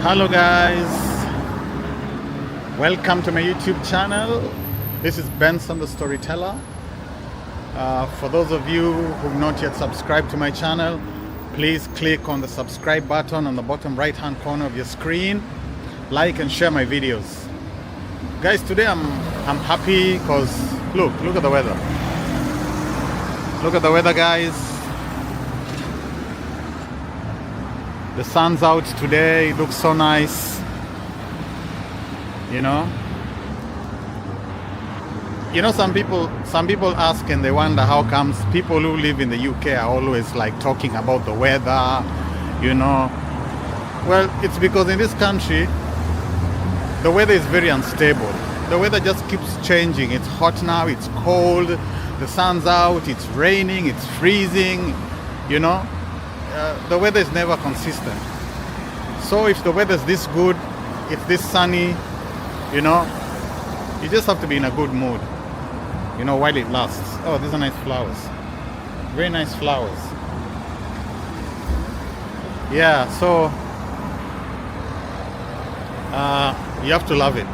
Hello guys, welcome to my YouTube channel. This is Benson the Storyteller. For those of you who've not yet subscribed to my channel, please click on the subscribe button on the bottom right hand corner of your screen. Like and share my videos. Guys, today I'm happy because look at the weather. Look at the weather, guys. The sun's out today, it looks so nice. You know, some people ask and they wonder how comes people who live in the UK are always like talking about the weather, you know. Well, it's because in this country the weather is very unstable. The weather just keeps changing. It's hot now, it's cold, the sun's out, it's raining, it's freezing, you know. The weather is never consistent. So if the weather is this good, if this sunny, you know, you just have to be in a good mood, you know, while it lasts. Oh, these are nice flowers. Very nice flowers. Yeah, so you have to love it.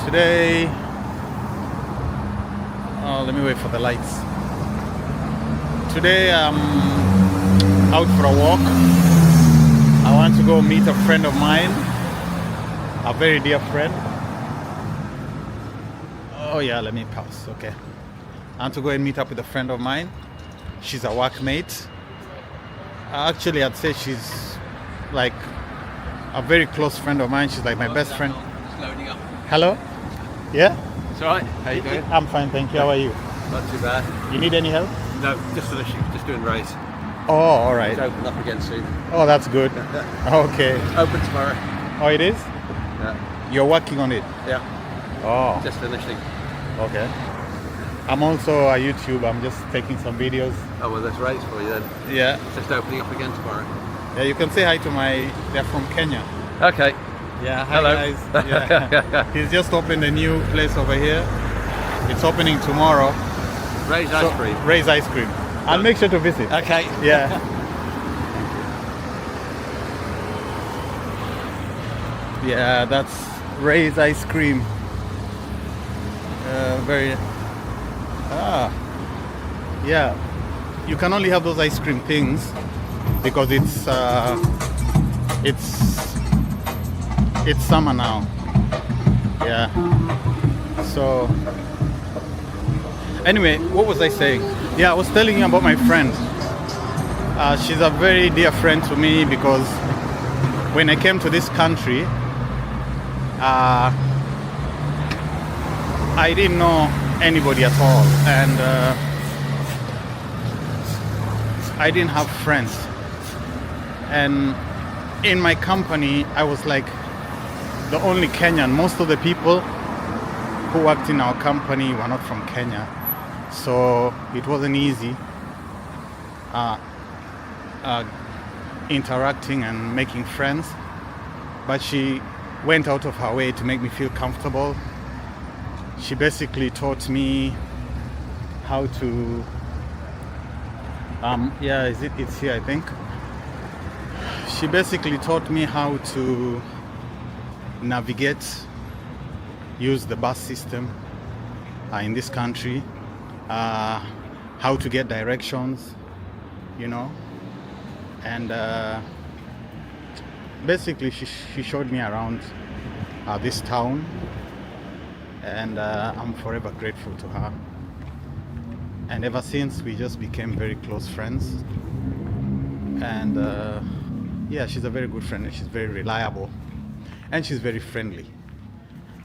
Today, let me wait for the lights. Today I'm out for a walk. I want to go meet a friend of mine, a very dear friend. Oh yeah, let me pass. Okay. I want to go and meet up with a friend of mine. She's a workmate. Actually, I'd say she's like a very close friend of mine. She's like my best friend. It's loading up. Hello? Yeah? It's alright. How you doing? I'm fine, thank you. How are you? Not too bad. You need any help? No, just finishing. Just doing race. Oh, all right. It's open up again soon. Oh, that's good. Okay. Open tomorrow. Oh, it is? Yeah. You're working on it? Yeah. Oh, Just finishing. okay. I'm also a YouTube. I'm just taking some videos. Oh well, there's race for you then. Yeah. It's just opening up again tomorrow. Yeah, you can say hi to they're from Kenya. Okay. Yeah, hi Hello. guys. Yeah. He's just opened a new place over here. It's opening tomorrow. Ray's ice cream. Ray's Ice Cream. I'll make sure to visit. Okay. Yeah. Yeah, that's Ray's Ice Cream. Yeah. You can only have those ice cream things because it's summer now. Yeah. So anyway, what was I saying? Yeah, I was telling you about my friend. She's a very dear friend to me because when I came to this country, I didn't know anybody at all, and I didn't have friends. And in my company, I was like the only Kenyan. Most of the people who worked in our company were not from Kenya, so it wasn't easy interacting and making friends. But she went out of her way to make me feel comfortable. She basically taught me how to it's here, I think. She basically taught me how to navigate, use the bus system in this country, how to get directions, you know, and basically she showed me around this town, and I'm forever grateful to her. And ever since, we just became very close friends. And yeah, she's a very good friend, and she's very reliable, and she's very friendly.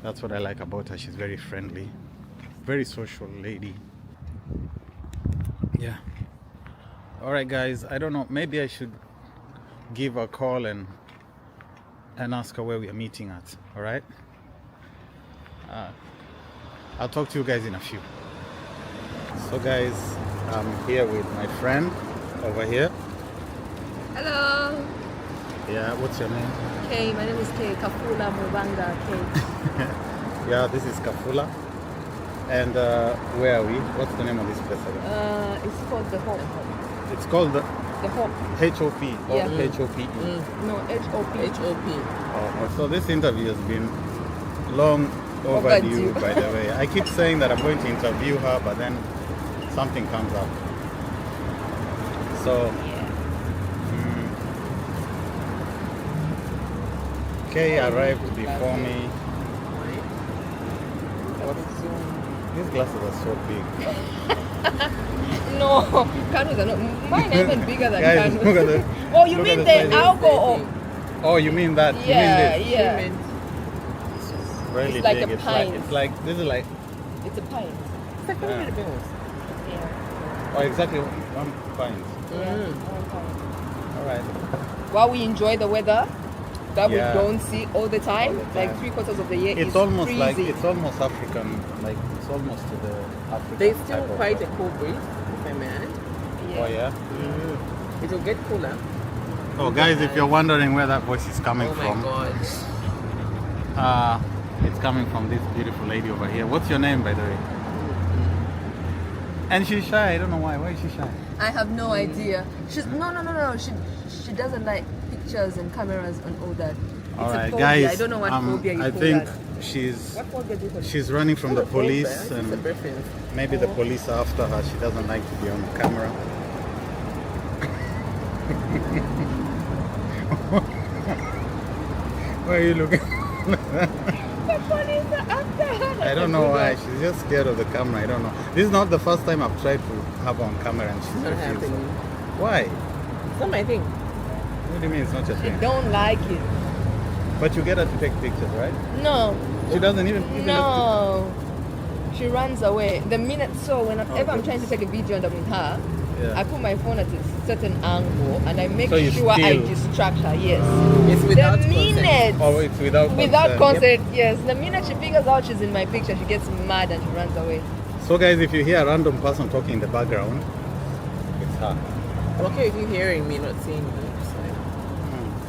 That's what I like about her. She's very friendly, very social lady. Yeah. All right, guys, I don't know, maybe I should give her a call and ask her where we are meeting at. All right. I'll talk to you guys in a few. So guys, I'm here with my friend over here. Hello. Yeah, what's your name? Kay, my name is Kay Kafula Mubanga Kay. Yeah, this is Kafula. And where are we? What's the name of this place again? It's called the Home. It's called the The Hope. HOP. Yeah. HOPE. No, HOP. HOP. Oh, so this interview has been long overdue, Overdue. by the way. I keep saying that I'm going to interview her, but then something comes up. So, Kay arrived before me. These glasses are so big. No, Kanus are not. Mine are even bigger than Guys, Kanus. look at the. Oh, you look mean at the size. alcohol? Oh, you mean that? Yeah, You mean yeah. this? Really It's like big. a pint. It's like this is like. It's a pint. It's like 100 bills. Yeah. Oh, exactly 1 pint. Yeah. Mm. 1 pint. All right. While we enjoy the weather that Yeah. we don't see all the time, All the like time. 3/4 of the year, It's almost freezing. like it's almost African. Like it's almost to the African. There's still type of quite a weather. cool breeze, if I may add. Oh yeah. It will get cooler. Oh, guys, if you're wondering where that voice is coming Oh my from, god. it's coming from this beautiful lady over here. What's your name, by the way? And she's shy. I don't know why. Why is she shy? I have no idea. She's no. She doesn't like pictures and cameras and all that. It's All a right, phobia. guys. I don't know what phobia you I call think that. she's What phobia do you call it? she's running from the police, It's a and preference. maybe the police are after her. She doesn't like to be on camera. Why are you looking? The police are after her. I don't know why. She's just scared of the camera. I don't know. This is not the first time I've tried to have her on camera and she's It's not refused. happening. Why? It's not my thing. What do you mean it's not your She thing? don't like it. But you get her to take pictures, right? No. She doesn't even look No. She runs away. The minute whenever I'm trying to take a video and I'm with her, Yeah. I put my phone at a certain angle and I make So you sure I still- distract her. Yes. It's without The consent. minute Oh, it's without consent, yes. The minute she figures out she's in my picture, she gets mad and she runs away. So guys, if you hear a random person talking in the background, it's her. I'm okay with you hearing me, not seeing me.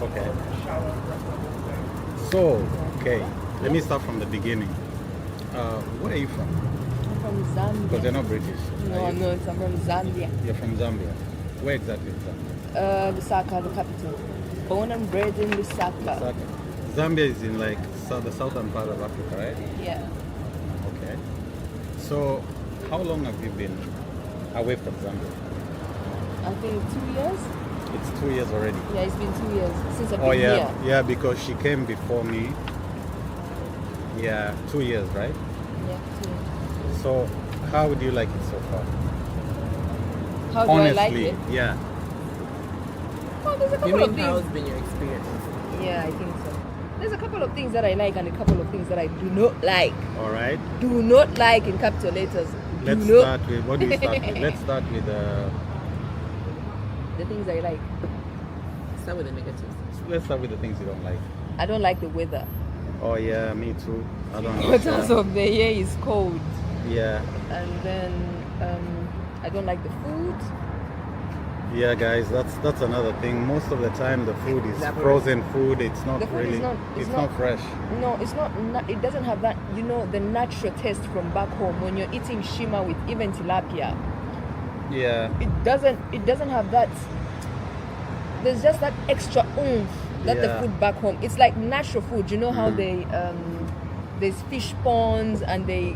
Okay. So, okay. Let me start from the beginning. Where are you from? I'm from Zambia. Because you're not British. No, are I'm you? not. I'm from Zambia. You're from Zambia. Where exactly in Zambia? Lusaka, the capital. Born and bred in Lusaka. Lusaka. Zambia is in like the southern part of Africa, right? Yeah. Okay. So, how long have you been away from Zambia? I think 2 years. It's 2 years already. Yeah, it's been 2 years since I've Oh been yeah, here. yeah, because she came before me. Yeah, 2 years, right? Yeah, 2 years. So, how would you like it so far? How do Honestly, I like it? yeah. Oh, there's a You couple mean of how's things. been your experience? Yeah, I think so. There's a couple of things that I like and a couple of things that I do not like. All right. Do not like in capital letters. Let's do not. start with what do you start with? Let's start with The things I like. Start with the negatives. let's start with the things you don't like. I don't like the weather. Oh yeah, me too. I don't know. Quarters of the year is cold. Yeah, And then I don't like the food. yeah, guys. That's another thing. Most of the time, the food is Elaborate. frozen food. It's not The food is really. not- it's it's not not- fresh. No, it's not. It doesn't have that. You know, the natural taste from back home when you're eating shima with even tilapia. Yeah. It doesn't. It doesn't have that. There's just that extra oomph that Yeah. the food back home. It's like natural food. You know how they there's fish ponds and they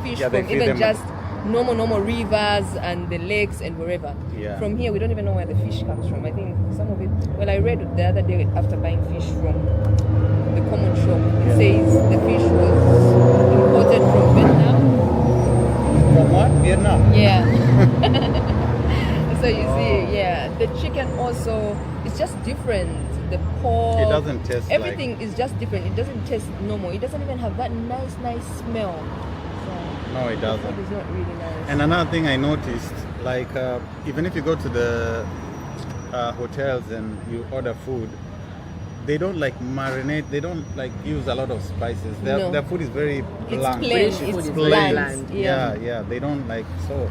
fish Yeah, they from feed even them- just normal rivers and the lakes and wherever. Yeah. From here, we don't even know where the fish comes from. I think some of it. Well, I read the other day after buying fish from the common shop. It says the fish was imported from Vietnam. From what? Vietnam. Yeah. So you see, yeah, the chicken also it's just different. The pork. It doesn't taste Everything is just different. It doesn't taste normal. It doesn't even have that nice smell. So No, it the doesn't. food is not really nice. And another thing I noticed, like even if you go to the hotels and you order food, they don't like marinate. They don't like use a lot of spices. No. Their food is very It's bland. plain. British It's food is bland. bland. Yeah, yeah. They don't like so.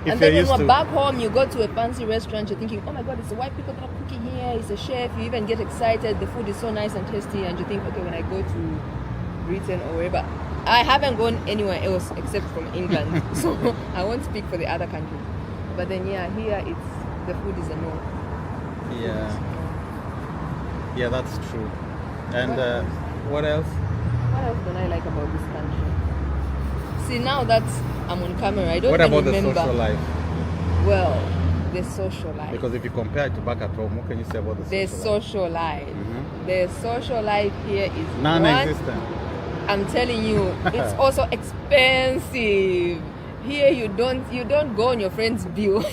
If And you're then when used you're to, back home, you go to a fancy restaurant, you're thinking, oh my God, it's the white people that are cooking here, it's a chef, you even get excited, the food is so nice and tasty, and you think, okay, when I go to Britain or wherever, I haven't gone anywhere else except from England, so I won't speak for the other countries. But then, yeah, here it's the food is a no. Yeah. Yeah, that's true. And What else? what else? What else don't I like about this country? See, now that I'm on camera, I don't What even about the remember. social life? Well, the social life. Because if you compare it to back at home, what can you say about the The social life? social life. Mhm. The social life here is Non-existent. I'm telling you, it's also expensive. Here you don't go on your friend's bill.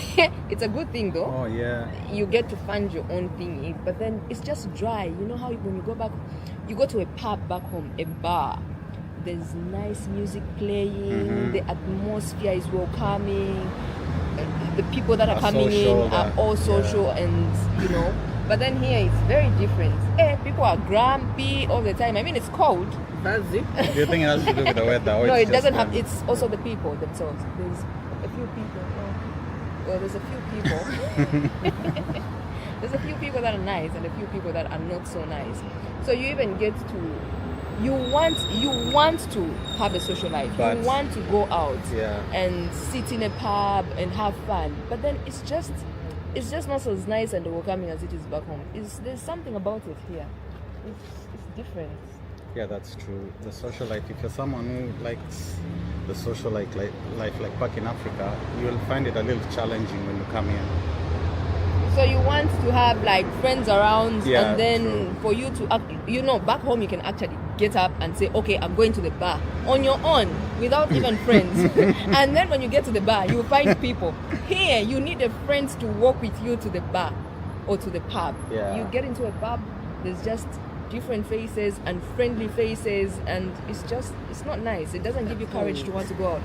It's a good thing though. Oh yeah. You get to fund your own thing, but then it's just dry. You know how when you go back, you go to a pub back home, a bar. There's nice music playing. Mhm. The atmosphere is welcoming. The people that are Are coming social, in are that- all social, and you know. But then here it's very different. People are grumpy all the time. I mean, it's cold. That's it. Do you think it has to do with the weather? Or No, it's it doesn't just, have. It's also the people themselves. There's a few people. Well, there's a few people. There's a few people that are nice and a few people that are not so nice. So you even get to. You want to have a social life. But- you want to go out Yeah. and sit in a pub and have fun. But then it's just not as nice and welcoming as it is back home. There's something about it here. It's different. Yeah, that's true. The social life. If you're someone who likes the social life like back in Africa, you'll find it a little challenging when you come here. So you want to have like friends around, Yeah, and then true. for you to back home you can actually get up and say, okay, I'm going to the bar on your own without even friends. And then when you get to the bar, you find people. Here, you need a friend to walk with you to the bar or to the pub. Yeah. You get into a pub, there's just different faces and friendly faces, and it's not nice. It doesn't give you courage to want to go out.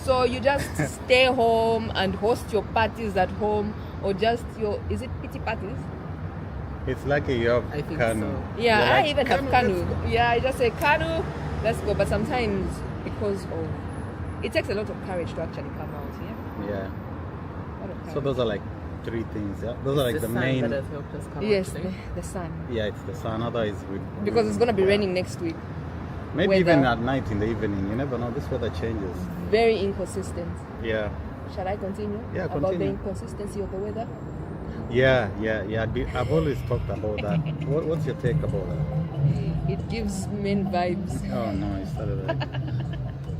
So you just stay home and host your parties at home, or just is it pity parties? It's lucky you have I think canoe. so. Yeah, You're I like, even have "Canoe, canoe. let's go." Yeah, I just say canoe, let's go. But sometimes because of it takes a lot of courage to actually come out. Yeah. Yeah. A lot of So courage. those are like three things. Yeah. Those are like the sun main. that has helped us come Yes, out today. the sun. Yeah, it's the sun. Otherwise, Because it's gonna be yeah. raining next week. Maybe weather. even at night in the evening. You never know. This weather changes. Very inconsistent. Yeah. Shall I continue? Yeah, About the continue. inconsistency of the weather? Yeah. I've always talked about that. What's your take about that? It gives men vibes. Oh no, it started that.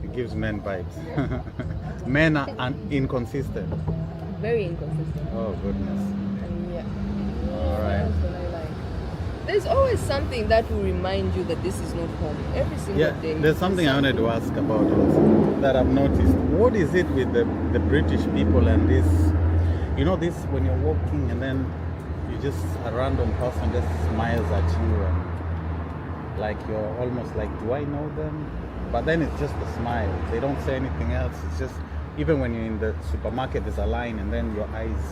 It gives men vibes. Men are inconsistent. Very inconsistent. Oh goodness. Yeah. All What right. else do I like? There's always something that will remind you that this is not home. Every single Yeah, day. there's something I wanted to ask about also that I've noticed. What is it with the British people and this, this when you're walking and then you just, a random person just smiles at you and like you're almost like, do I know them? But then it's just a smile. They don't say anything else. It's just, even when you're in the supermarket, there's a line and then your eyes.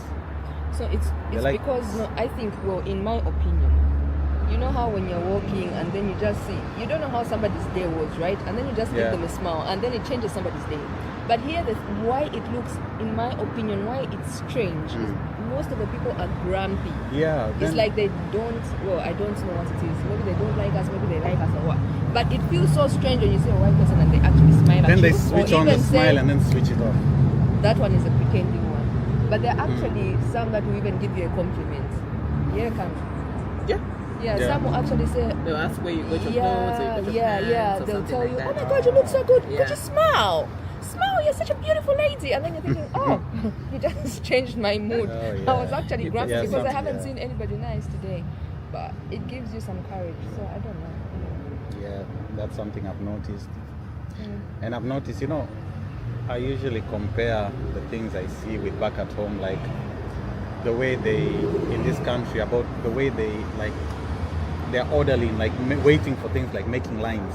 So it's They're like- because no, I think, well, in my opinion, you know how when you're walking and then you just see, you don't know how somebody's day was, right? And then you just Yeah. give them a smile and then it changes somebody's day. But here, why it looks, in my opinion, why it's strange is most of the people are grumpy. Yeah. It's like they don't, well, I don't know what it is. Maybe they don't like us, maybe they like us or what. But it feels so strange when you see a white person and they actually smile at then you. they switch Or on the even say, smile and then switch it off. that one is a pretending one. But there are actually some that will even give you a compliment. Yeah, come. Yeah. Yeah, Yeah. some will actually say, They'll ask where you got your clothes, or you yeah, got your yeah, pants, yeah. or They'll something tell like you, that. oh my God, you look so good. Yeah. Could you smile? Smile, you're such a beautiful lady. And then you're thinking, oh, you just changed my mood. Oh, yeah. I was actually grumpy Yeah, because I something, haven't yeah. seen anybody nice today. But it gives you some courage. So I don't know. Yeah, that's something I've noticed. Mm. And I've noticed, I usually compare the things I see with back at home, like the way in this country, about the way they're orderly, like waiting for things, like making lines.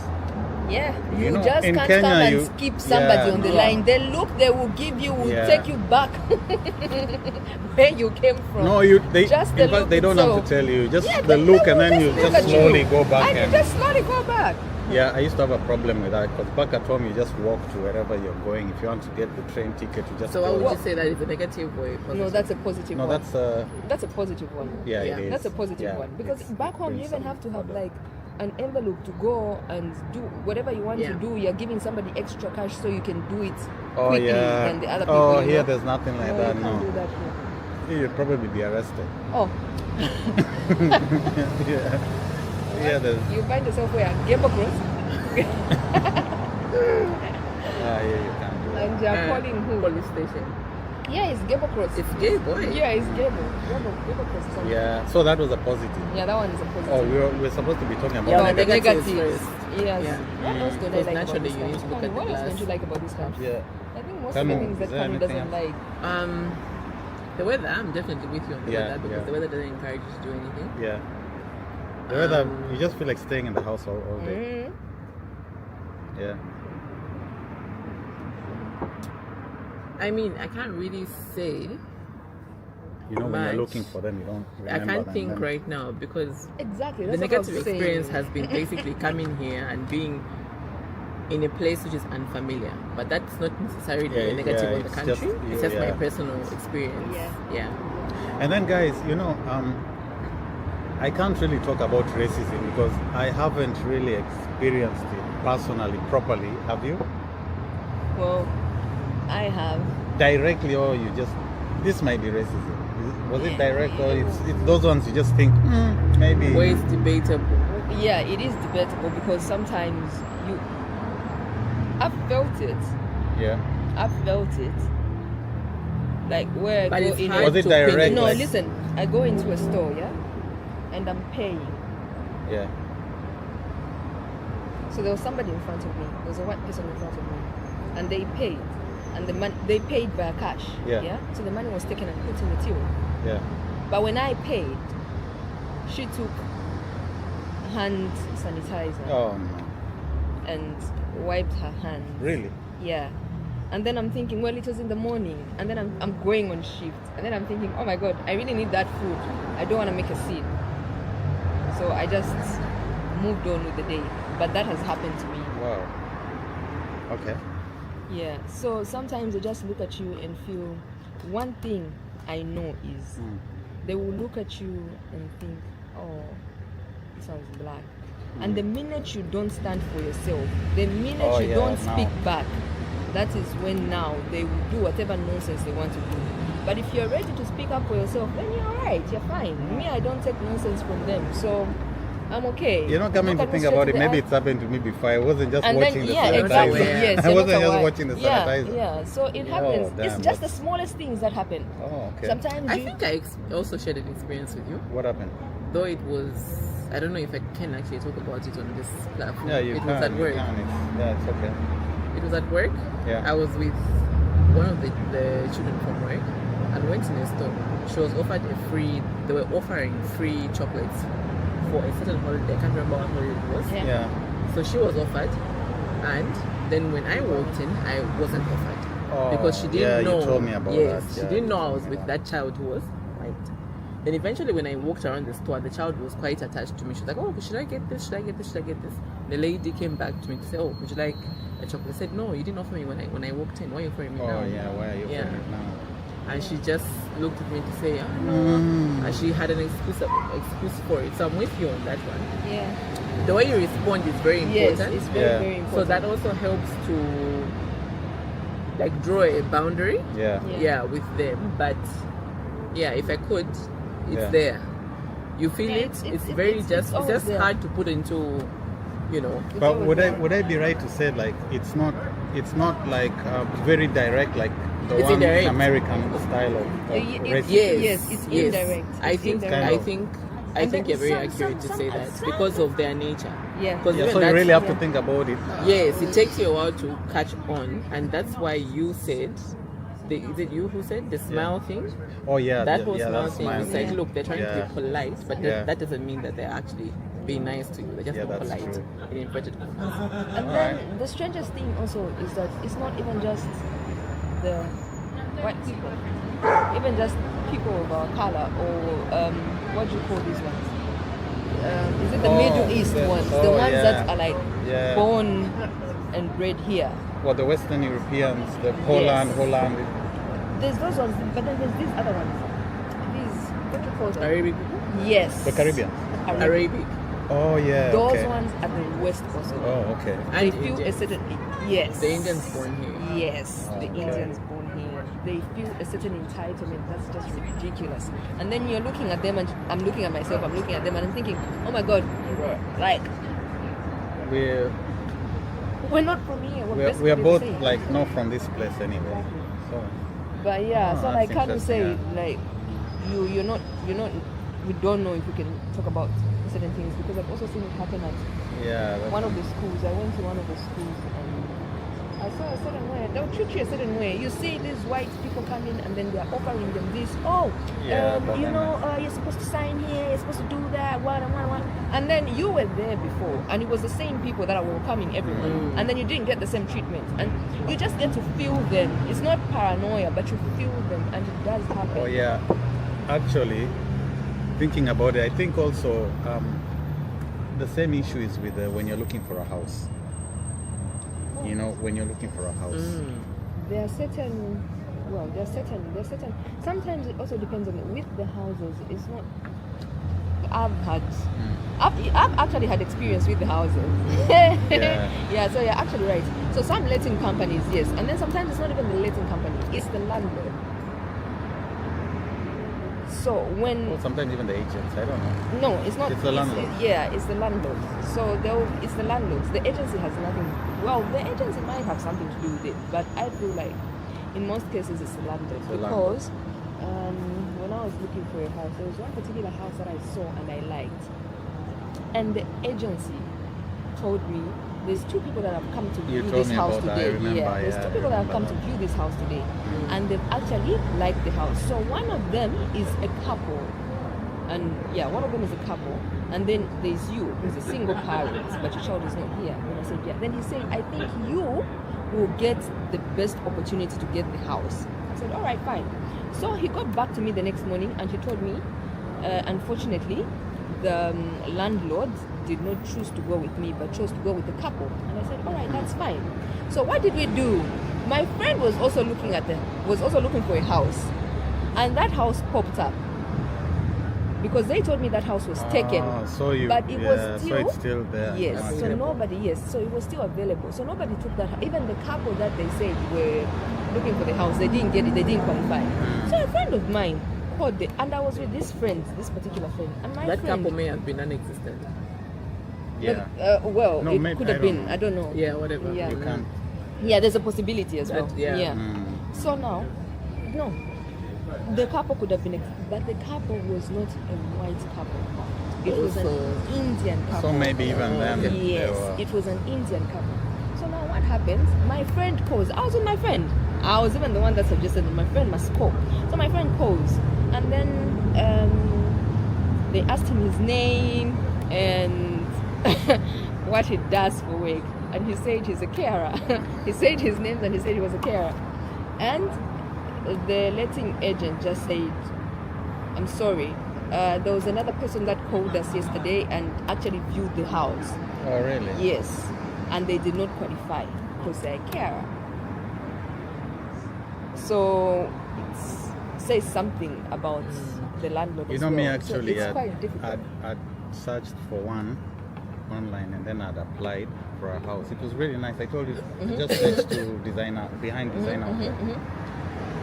Yeah, you know, just in can't Kenya, come and you- skip somebody yeah, on the no. line. They will give you, will Yeah. take you back where you came from. No, Just the in fact, look they don't have itself. to tell you, just Yeah, the they look, will and then you look just at slowly you. go back. And you just slowly go back. Yeah, I used to have a problem with that, because back at home you just walk to wherever you're going. If you want to get the train ticket, you just So go. what would you say that is a negative or a positive? No, that's a positive No, one. that's a positive one. yeah, Yeah. it is. That's a positive Yeah, one. Because it's- back home, you brings even some have to have order. like an envelope to go and do whatever you want Yeah. to do. You're giving somebody extra cash so you can do it Oh quickly yeah. than the other people. Oh, you here know. there's nothing like No, that. you can't No. do that here. You'd probably be arrested. Oh, yeah. Yeah, there's. you find yourself where? Gable Cross? Yeah, you can't do it. And you're calling who? Police station. Yeah, it's Gable Cross. It's gay, boy. Yeah, it's Gable. Gable Cross. is something. Yeah, so that was a positive. Yeah, that one is a positive. Oh, we're supposed to be talking about Yeah, About the negatives negatives. first. Yes. Yeah. What else don't I Because like about naturally this you need country? to look Kami, at the what else glass. don't you like about this country? Yeah. I think most Kanu, of the things that is there Kanu anything doesn't like. The weather, I'm definitely with you on the Yeah, weather because yeah. the weather doesn't encourage you to do anything. Yeah. The weather, you just feel like staying in the house all day. Yeah. I mean, I can't really say. You know, when you're Much. looking for them, you don't I remember can't them think then. right now because Exactly. the That's what I was negative saying. experience has been basically coming here and being in a place which is unfamiliar. But that's not necessarily Yeah, a negative yeah, of the it's country. just you, It's just my yeah. personal experience. Yeah. And then, guys, you know, I can't really talk about racism because I haven't really experienced it personally, properly. Have you? Well, I have. Directly, or you just, this might be racism. Was it direct, or it's those ones you just think, maybe. Where it's debatable. Yeah, it is debatable because sometimes I've felt it. Yeah. I've felt it. Like where I But go it's in. hard Was it to direct, pinpoint. No, like- listen. I go into a store, yeah, and I'm paying. Yeah. So there was somebody in front of me. There was a white person in front of me, and they paid, and they paid via cash. Yeah. So the money was taken and put in the till. Yeah. But when I paid, she took hand sanitizer Oh no. and wiped her hands. Really? Yeah. And then I'm thinking, well, it was in the morning, and then I'm going on shift, and then I'm thinking, oh my God, I really need that food. I don't want to make a scene. So I just moved on with the day. But that has happened to me. Wow. Okay. Yeah. So sometimes they just look at you and feel, one thing I know is they will look at you and think, oh, this one's black. And the minute you don't stand for yourself, the minute Oh, you yeah, don't now. speak back, that is when now they will do whatever nonsense they want to do. But if you're ready to speak up for yourself, then you're alright, you're fine. Me, I don't take nonsense from them, so I'm okay. You know, coming Look to at me think straight about to it, the maybe eye. it's happened to me before. I wasn't just And watching then, the yeah, sanitizer. exactly. aware. Yes, I you're wasn't not just aware. watching the sanitizer. Yeah. So it happens. damn, It's just the smallest things that happen. Oh, okay. Sometimes I you think I also shared an experience with you, What happened? though it was. I don't know if I can actually talk about it on this platform. Yeah, you it can. was at you work. can. It's okay. It was at work. Yeah. I was with one of the children from work and went in a store. She was offered they were offering free chocolates for a certain holiday. I can't remember what holiday it was. Yeah. Yeah. So she was offered, and then when I walked in, I wasn't offered. Oh, Because she didn't yeah, know. you told me about yes, that. she Yeah. didn't know I was with that child who was white. Then eventually, when I walked around the store, the child was quite attached to me. She was like, "Oh, should I get this? Should I get this? Should I get this?" The lady came back to me to say, "Oh, would you like a chocolate?" I said, "No, you didn't offer me when I walked in. Why are you offering me now?" Oh, yeah. Why are you Yeah. offering it now? And she just looked at me to say, "Oh no," and she had an excuse for it. So I'm with you on that one. Yeah. The way you respond is very Yes, important. it's very, Yeah. very important. So that also helps to like draw a boundary, Yeah. Yeah. with them. But yeah, if I could, it's Yeah. there. You feel Yeah, it. it's- It's it's- very it's- just. it's It's always just there. hard to put into, you know. It's But always would there. I be right to say like it's not like very direct like the It's one indirect. American style of It's- racism? Yes, it's indirect. I It's think. indirect. I think. I And think then you're very some- accurate to some- say some- that some- because of their nature. Yeah. Because Yeah, even so you that's- really have to yeah. think about it. Yes, it takes you a while to catch on, and that's why you said. Is it you who said the smile thing? Oh yeah, That yeah, whole yeah, smile that's thing mine. is like, look, they're trying Yeah. to be polite, but Yeah. that doesn't mean that they're actually being nice to you. They're just Yeah, not that's polite true. in inverted commas. And then the strangest thing also is that it's not even just the white people, even just people of our color, or what do you call these ones? Is it the Oh, Middle East the- ones? oh, The ones yeah. that are like Yeah. born and bred here. Well, the Western Europeans, the Holland. There's those ones, but then there's these other ones. These, what do you call them? Arabic people? Yes. The Caribbean. Arabic. Oh yeah. Those okay. ones are the West also. Oh okay. They And feel a Indians. certain, yes. The Indians born here. Yes, the Okay. Indians born here. they feel a certain entitlement that's just ridiculous. And then you're looking at them, and I'm looking at myself, I'm looking at them, and I'm thinking, oh my God, like, We're we're not from here. We're we basically are the both same. like not from this place anyway. So But yeah, Oh, so like, that's can't you say interesting, like you're not we don't know if we can talk about certain things, because I've also seen it happen at yeah, that's, one of the schools. I went to one of the schools and I saw a certain way. They'll treat you a certain way. You see these white people come in and then they're offering them this. Oh, Yeah, but you then know, you're supposed to sign here. You're supposed to do that. What. And then you were there before, and it was the same people that were coming everyone. And then you didn't get the same treatment, and you just get to feel them. It's not paranoia, but you feel them, and it does happen. oh yeah. Actually, thinking about it, I think also the same issue is with when you're looking for a house. You know, when you're looking for a house. There are certain. Sometimes it also depends on with the houses. It's not. I've actually had experience with the houses. Yeah, so you're actually right. So some letting companies, yes, and then sometimes it's not even the letting company; it's the landlord. So when Well, sometimes even the agents, I don't know. no, it's not. It's the landlord. It's the landlord. So it's the landlords. The agency has nothing. Well, the agency might have something to do with it, but I feel like in most cases it's the landlord, the landlord. because when I was looking for a house, there was one particular house that I saw and I liked, and the agency told me there's two people that have come to You view told this me house about that, I today. remember, There's yeah, two I people that have come remember to view this house today, and they've actually liked the house. So one of them is a couple, and yeah, one of them is a couple, and then there's you, who's a single parent, but your child is not here. When I said yeah, then he said, I think you will get the best opportunity to get the house. I said, all right, fine. So he got back to me the next morning and he told me, unfortunately, the landlord did not choose to go with me, but chose to go with the couple. And I said, all right, that's fine. So what did we do? My friend was also looking for a house, and that house popped up because they told me that house was taken. So you, But it was so it's still there. Yes, so Okay. nobody, so it was still available. So nobody took that. Even the couple that they said were looking for the house, they didn't get it, they didn't qualify. So a friend of mine called and I was with this particular friend. And my That friend, couple may have been non-existent. Yeah. well, No, it maybe- could I have don't been, know. I don't know. Yeah, whatever. Yeah. You can't. Yeah, there's a possibility as well. That- yeah. So now, no, the couple could have been, but the couple was not a white couple. It was an Also- Indian couple. So maybe even then. they Yes, were- it was an Indian couple. So now what happens? My friend calls. I was with my friend. I was even the one that suggested that my friend must call. So my friend calls, and then they asked him his name and what he does for work, and he said he's a carer. He said his name and he said he was a carer, and the letting agent just said, "I'm sorry. There was another person that called us yesterday and actually viewed the house. Oh really? Yes, and they did not qualify because they're a carer." So it says something about the landlord. You as know me well. actually. So it's quite difficult. I'd searched for one online and then I'd applied for a house. It was really nice. I told you, I just next to designer, behind designer.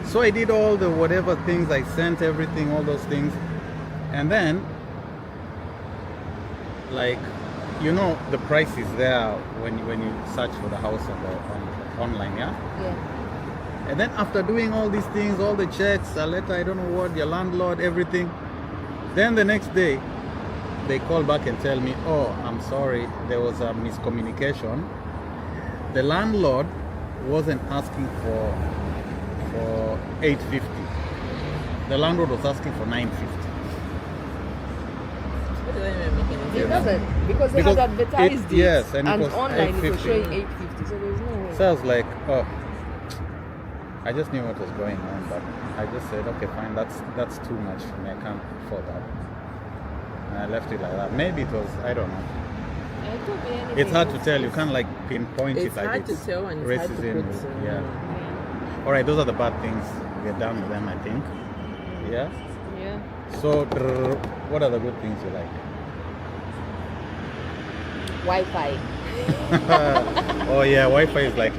So I did all the whatever things. I sent everything, all those things, and then, like, you know, the price is there when you search for the house on online, yeah. Yeah. And then after doing all these things, all the checks, a letter, I don't know what, your landlord, everything, then the next day, they call back and tell me, oh, I'm sorry, there was a miscommunication. The landlord wasn't asking for 850. The landlord was asking for 950. What does that even make any It sense? doesn't, because they Because had advertised it- it, yes, and it was online it was 850. showing 850, so there's no way. So I was like, oh, I just knew what was going on, but I just said, okay, fine, that's too much for me. I can't afford that. And I left it like that. Maybe it was, I don't know. It could be anything. It's hard to tell. You can't like pinpoint It's it like hard to it's tell and it's hard to racism. put, Yeah. All right, those are the bad things. We're done with them, I think. Yeah. Yeah. So, what are the good things you like? Wi-Fi. Oh yeah, Wi-Fi is like,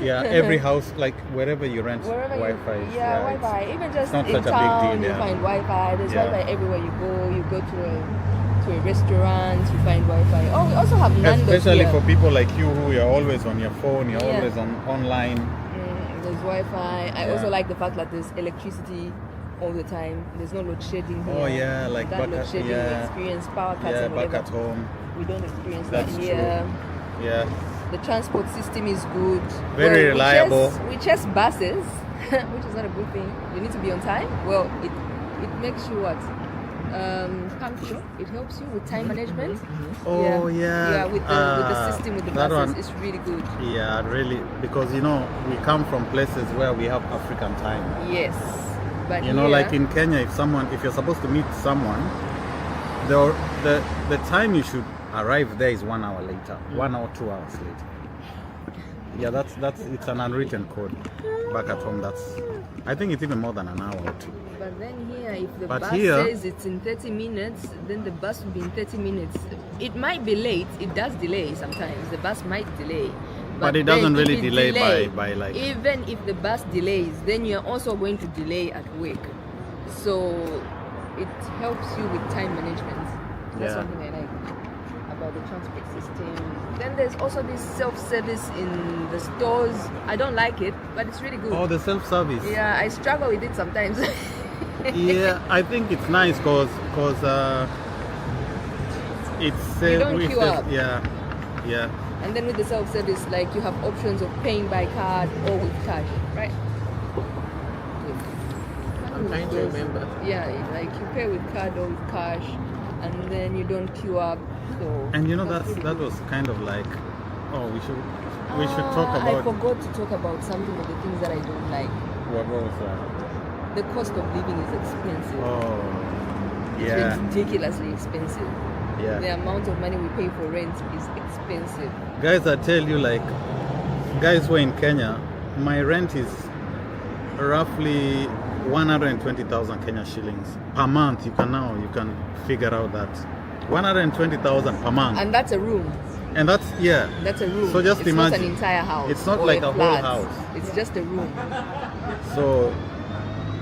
Yeah, every house, like wherever you rent, Wherever Wi-Fi. you, Wi-Fi. Even just not in such a big town, deal, you yeah. find Wi-Fi. There's Yeah. Wi-Fi everywhere you go. You go to a restaurant, you find Wi-Fi. Oh, we also have Nando's Especially here. for people like you who are always on your phone, you're Yeah. always online. There's Wi-Fi. I Yeah. also like the fact that there's electricity all the time. There's no load shedding here. Oh yeah, like that back load at shedding yeah, experience, power cuts yeah, and back whatever. at home. We don't experience That's that here. Yeah, The transport system is good. Very reliable. We chase buses, which is not a good thing. You need to be on time. Well, it makes you what? Punctual. It helps you with time management. Oh Yeah, with the system with the that buses, one. it's really good. Yeah, really, because you know we come from places where we have African time. Yes, but You know, here, like in Kenya, if you're supposed to meet someone, the time you should arrive there is 1 hour later, 1 or 2 hours later. Yeah, that's it's an unwritten code. Back at home, I think it's even more than an hour or two. But then here, if the But bus here- says it's in 30 minutes, then the bus will be in 30 minutes. It might be late. It does delay sometimes. The bus might delay. But it then doesn't if really it delay by like. Even if the bus delays, then you're also going to delay at work. So it helps you with time management. That's Yeah. something I like about the transport system. Then there's also this self-service in the stores. I don't like it, but it's really good. Oh, the self-service. Yeah, I struggle with it sometimes. Yeah, I think it's nice because it's You don't queue up. Yeah. And then with the self-service, like you have options of paying by card or with cash, right? I'm trying to remember. Yeah, like you pay with card or with cash, and then you don't queue up. So And you know that's that really that good. was kind of like, oh, we should talk I about forgot to talk about something of the things that I don't like. what was that? The cost of living is expensive. Oh, It's yeah, ridiculously expensive. The yeah. amount of money we pay for rent is expensive. Guys, I tell you, like, guys who are in Kenya, my rent is roughly 120,000 Kenya shillings per month. You can figure out that 120,000 per month, And that's a room. and that's That's a room. So just it's imagine, not an entire house. it's not or like a whole flat. house. It's just a room. So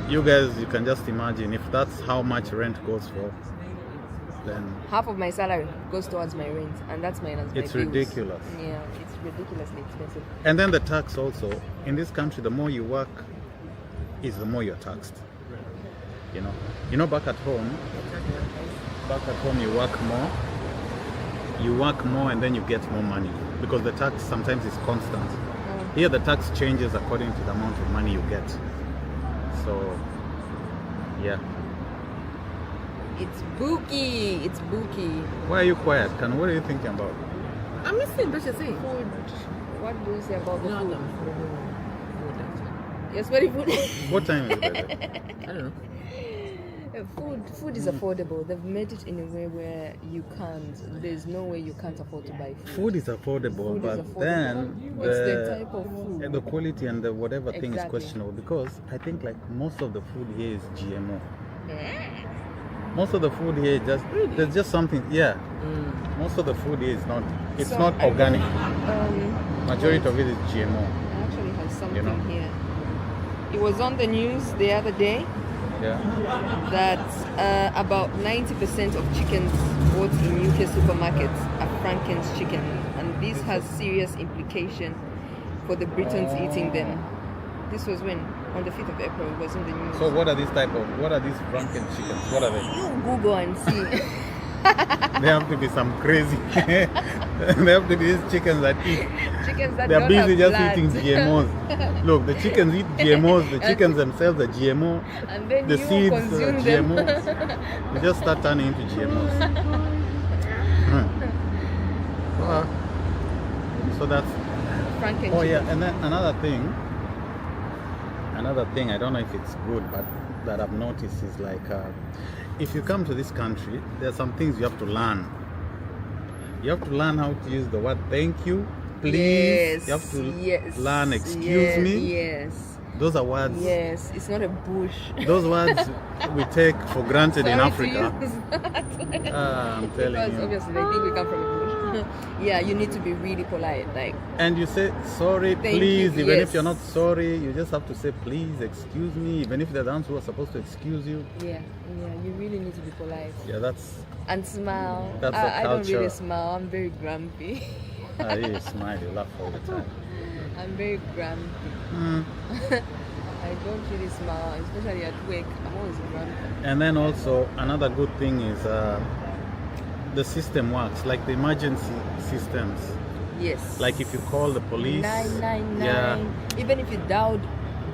you guys, you can just imagine if that's how much rent goes for, then Half of my salary goes towards my rent, and that's minus my it's bills. ridiculous. Yeah, it's ridiculously expensive. And then the tax also. In this country, the more you work, is the more you're taxed. You know, back at home, you work more. You work more, and then you get more money because the tax sometimes is constant. Here, the tax changes according to the amount of money you get. So, yeah. It's booky. It's booky. Why are you quiet? What are you thinking about? I'm listening to what you're saying. Food. What do you say about the No, food? no. Yes, very food. What time is it? I don't know. Food is affordable. They've made it in a way where you can't. There's no way you can't afford to buy food. Food is affordable, Food is but affordable. then It's the type of food. the quality and the whatever thing is Exactly. questionable because I think like most of the food here is GMO. Most of the food here is just there's just something. Yeah, most of the food here is not. It's So, not I organic. Majority wait. of it is GMO. I actually have something know? here. It was on the news the other day Yeah. that about 90% of chickens bought in UK supermarkets are Franken's chicken, and this has serious implication for the Britons eating them. This was when on the 5th of April. It was in the news. So what are these Franken chickens? What are they? You Google and see. There have to be some crazy. There have to be these chickens that eat. Chickens that They're don't busy have just blood. eating GMOs. Look, the chickens eat GMOs. The chickens themselves are GMO. And then The you seeds are consume them. GMOs. They just start turning into GMOs. So that's. Franken Oh yeah, chicken. and then another thing. I don't know if it's good, but that I've noticed is like, if you come to this country, there are some things you have to learn. You have to learn how to use the word thank you, please. Yes. You have to yes. learn excuse yes, me. Yes. Those are words. Yes. It's not a bush. Those words we take for granted in Sorry to Africa. use that. I'm telling Because you. obviously they think we come from a bush. Yeah, you need to be really polite. Like, And you say sorry, Thank please, you, even if yes. you're not sorry, you just have to say please, excuse me, even if they're the ones who are supposed to excuse you. yeah, you really need to be polite Yeah, that's and smile. That's a I don't culture. really smile. I'm very grumpy. you smile, you laugh all the time. I'm very grumpy. Mm. I don't really smile, especially at work. I'm always grumpy. And then also another good thing is the system works, like the emergency systems. Yes. Like if you call the police, 999. yeah, Even if you dialed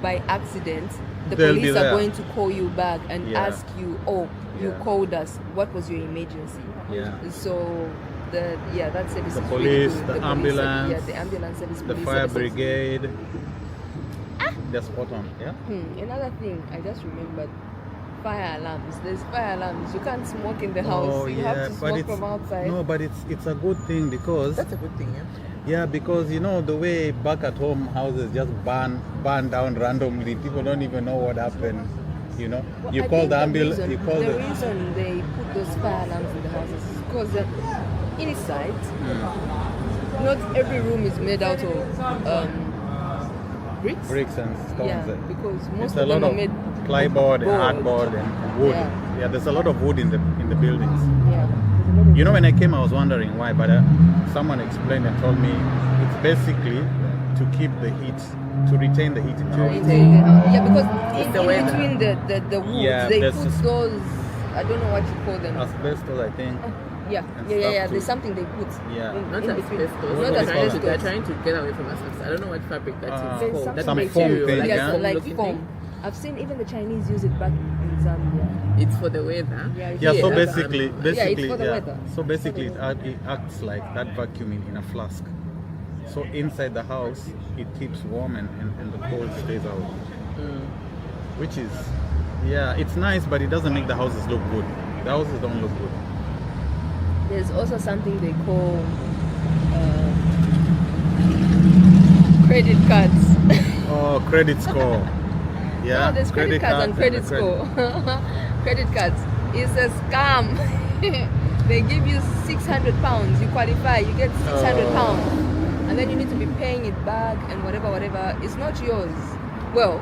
by accident, the They'll be police are there. going to call you back and Yeah. ask you, "Oh, you Yeah. called us. What was your emergency?" yeah, So that service The is police, really good. the police ambulance, service, the ambulance service, the police fire services. brigade. They're spot on. Yeah. Another thing I just remembered: fire alarms. There's fire alarms. You can't smoke in the house. Oh You yeah, have to but smoke it's from outside. no, but it's a good thing because That's a good thing, yeah. yeah, because you know the way back at home houses just burn down randomly. People don't even know what happened. You know, Well, you I call think the ambulance. reason- You call the the. reason they put those fire alarms in the houses is because inside, not every room is made out of bricks. Bricks and stones. Yeah, because It's most a of them lot are of made plyboard and board. hardboard and wood. Yeah. Yeah, there's a lot of wood in the buildings. Yeah. there's a lot of- You know, when I came, I was wondering why, but someone explained and told me it's basically to keep the heat, to retain the heat in the house. Yeah, because the in weather. between the woods, Yeah, they there's put this- those. I don't know what you call them. Asbestos, I think. Yeah, and yeah. stuff There's too. something they put. Yeah. Not in asbestos. between. What Not do they call it? They're asbestos. trying to get away from asbestos. I don't know what fabric that is There's called. That's some material, foam thing, like yeah? foam like looking foam. thing. I've seen even the Chinese use it back in Zambia. It's for the weather. Yeah, Yeah, so that's- basically, Yeah, it's for the weather. So basically, It's for the it acts like that vacuum in a flask. So inside the house, it keeps warm and the cold stays out. Which is, yeah, it's nice, but it doesn't make the houses look good. The houses don't look good. There's also something they call credit cards. Oh, credit score. Yeah, No, there's credit cards and credit credit- score. Credit cards. It's a scam. They give you £600. You qualify. You get £600, and then you need to be paying it back and whatever. It's not yours. Well,